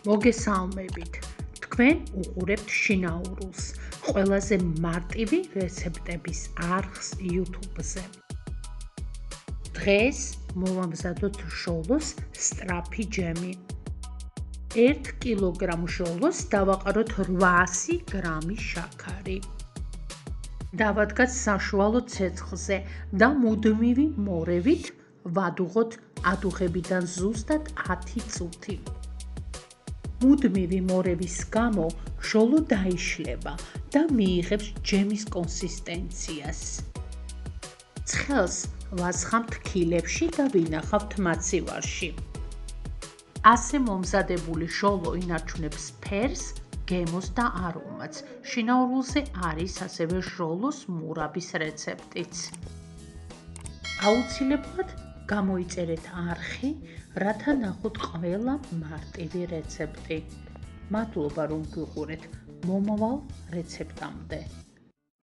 მოგესალმებით. თქვენ უყურებთ შინაურულს, ყველაზე მარტივი რეცეპტების არხს YouTube-ზე. დღეს მოვამზადოთ ჟოლოს სწრაფი ჯემი. 1 კილოგრამ ჟოლოს დავაყაროთ 800 გრამი შაქარი. დავადგათ საშუალო ცეცხლზე და მუდმივი მორევით ვადუღოთ ადუღებიდან ზუსტად 10 წუთი. მუდმივი მორევის გამო ჟოლო დაიშლება და მიიღებს ჯემის კონსისტენციას. ცხელს ვაცხამთ ქილებში და ვინახავთ მაცივარში. ასე მომზადებული ჟოლო ინარჩუნებს ფერს, გემოს და არომატს. შინაურულზე არის ასევე ჟოლოს მურაბის რეცეპტიც. აუცილებლად გამოიწერეთ არხი, რათა ნახოთ ყველა მარტივი რეცეპტი. მადლობა რომ გვიყურეთ. მომავალ რეცეპტამდე.